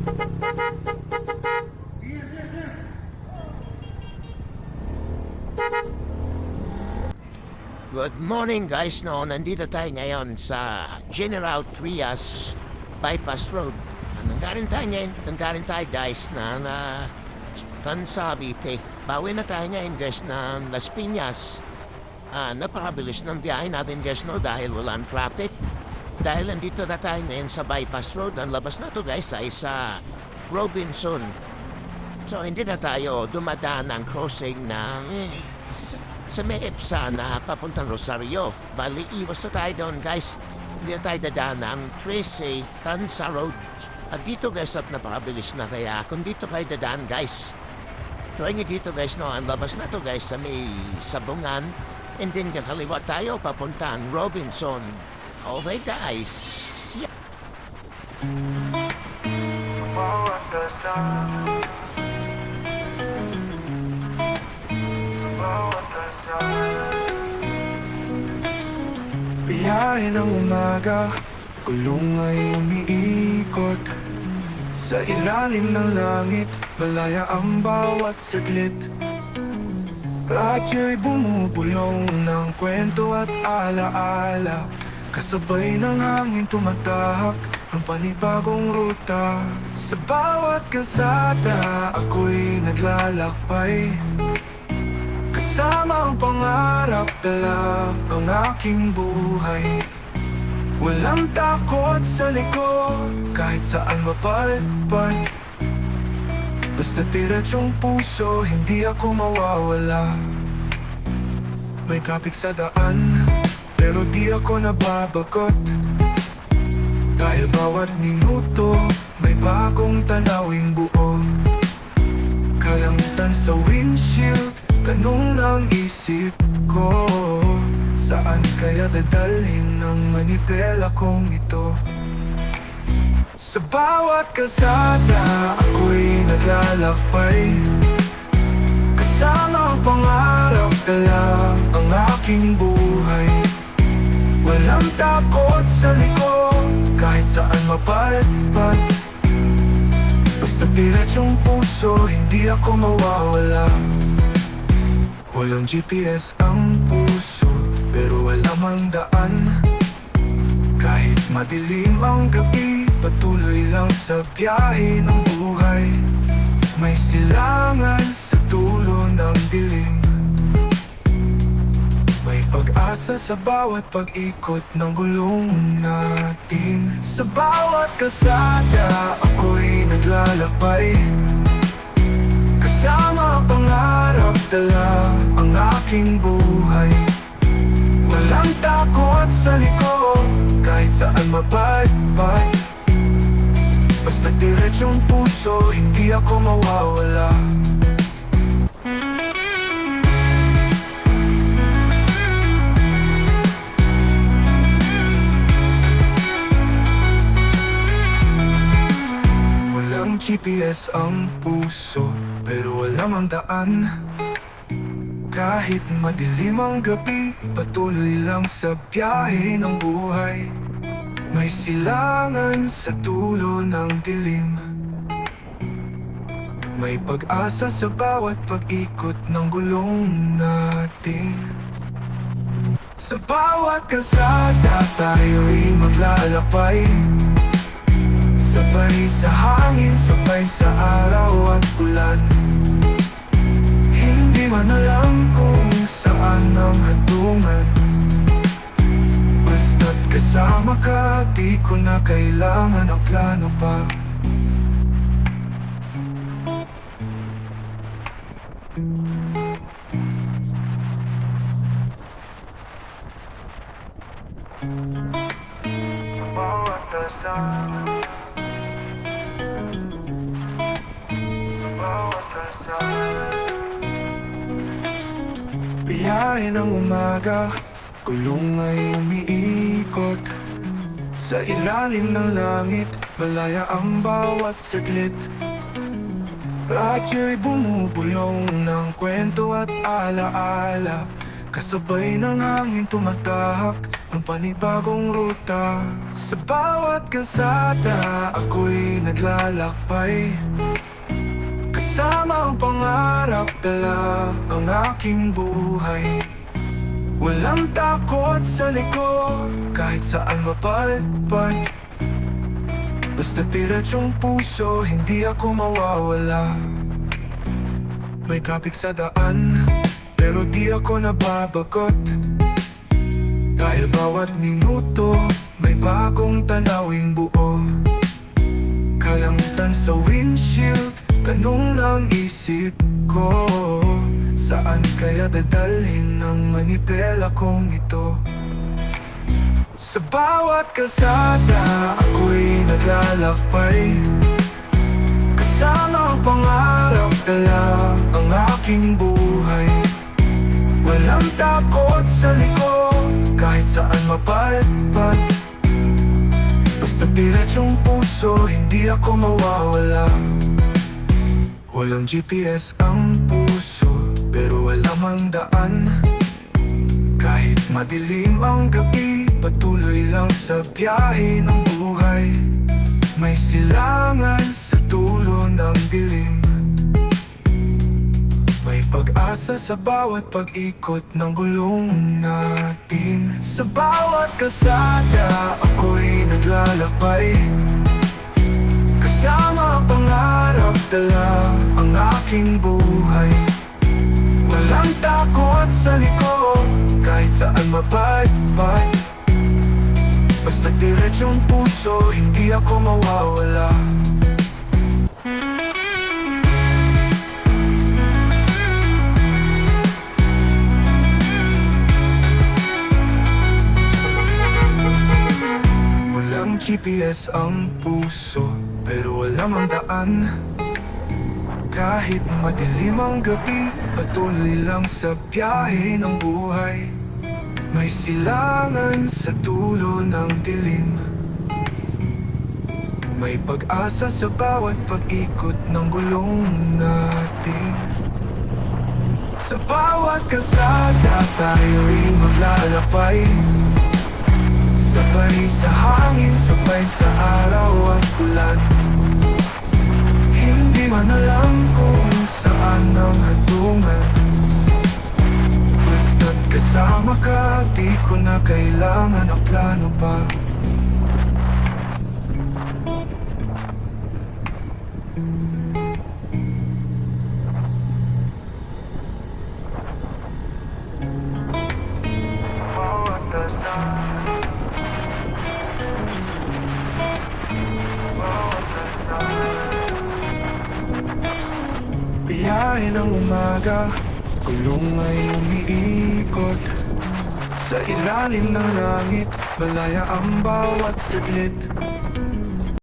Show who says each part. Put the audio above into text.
Speaker 1: Good morning guys, no, nandito tayo ngayon sa General Trias Bypass Road. Nanggaling tayo guys ng Tansabite. Bawi na tayo ngayon guys ng Las Piñas. Napakabilis ng biyahe natin guys, no, dahil walang traffic. Dahil nandito na tayo ngayon sa Bypass Road. Ang labas na to guys ay sa Robinson. So hindi na tayo dumadaan ng crossing ng sa may EPSA na papuntang Rosario. Bali, iwas na tayo doon guys. Hindi na tayo dadaan ng 13 Tansa Road. At dito guys, at napakabilis na, kaya kung dito kayo dadaan guys, try nyo dito guys, no, ang labas na to guys sa may Sabungan. And then kakaliwa tayo papuntang Robinson. Okay guys. Yeah.
Speaker 2: Biyahe ng umaga, gulong ay umiikot sa ilalim ng langit, malaya ang bawat saglit. Radyo'y bumubulong ng kwento at alaala, kasabay ng hangin tumatahak ng panibagong ruta. Sa bawat kalsada ako'y naglalakbay, kasama ang pangarap, dala ang aking buhay. Walang takot sa likod, kahit saan mapalpad. Basta diretsong puso, hindi ako mawawala. May traffic sa daan, pero di ako nababagot. Dahil bawat minuto, may bagong tanawing buo. Kalangitan sa windshield, ganun ang isip ko. Saan kaya dadalhin ng manibela kong ito? Sa bawat kalsada ako'y naglalakbay, kasama ang pangarap, dala ang aking buhay. Walang takot sa likod, kahit saan mapalpad. Basta diretsong puso, hindi ako mawawala. Walang GPS ang puso, pero alam ang daan. Kahit madilim ang gabi, patuloy lang sa biyahe ng buhay. May silangan sa dulo ng dilim, may pag-asa sa bawat pag-ikot ng gulong natin. Sa bawat kalsada ako'y naglalakbay, kasama ang pangarap, dala ang aking buhay. Walang takot sa likod, kahit saan mapalpad. Basta diretsong puso, hindi ako mawawala. Walang GPS ang puso, pero alam ang daan. Kahit madilim ang gabi, patuloy lang sa biyahe ng buhay. May silangan sa dulo ng dilim, may pag-asa sa bawat pag-ikot ng gulong natin. Sa bawat kalsada tayo'y maglalakbay, sabay sa hangin, sabay sa araw at ulan. Hindi man alam kung saan ang hantungan, basta't kasama ka, di ko na kailangan ang plano pa. Sa bawat dasal, sa bawat dasal, biyahe ng umaga, gulong ay umiikot sa ilalim ng langit, malaya ang bawat saglit. Radyo'y bumubulong ng kwento at alaala, kasabay ng hangin tumatahak ang panibagong ruta. Sa bawat kalsada, ako'y naglalakbay. Kasama ang pangarap, dala ang aking buhay. Walang takot sa likod, kahit saan mapalpad. Basta diretsong puso, hindi ako mawawala. May traffic sa daan, pero di ako nababagot. Dahil bawat minuto, may bagong tanawing buo. Kalangitan sa windshield, tanong ng isip ko, saan kaya dadalhin ng manipela kong ito? Sa bawat kalsada, ako'y naglalakbay. Kasama ang pangarap, dala ang aking buhay. Walang takot sa likod, kahit saan mapalpad. Basta diretsong puso, hindi ako mawawala. Walang GPS ang puso, pero alam ang daan. Kahit madilim ang gabi, patuloy lang sa biyahe ng buhay. May silangan sa dulo ng dilim. May pag-asa sa bawat pag-ikot ng gulong natin. Sa bawat kalsada, ako'y naglalakbay. Kasama ang pangarap, dala ang aking buhay. Walang takot sa likod, kahit saan mapalpad. Basta diretsong puso, hindi ako mawawala. Walang GPS ang puso, pero alam ang daan. Kahit madilim ang gabi, patuloy lang sa biyahe ng buhay. May silangan sa dulo ng dilim. May pag-asa sa bawat pag-ikot ng gulong natin. Sa bawat kalsada, tayo'y maglalakbay. Sabay sa hangin, sabay sa araw at ulan. Hindi man alam kung saan ang hantungan. Basta't kasama ka, di ko na kailangan ang plano pa. Bawat dasal, bawat dasal. Biyahe ng umaga, gulong ay umiikot. Sa ilalim ng langit, malaya ang bawat saglit.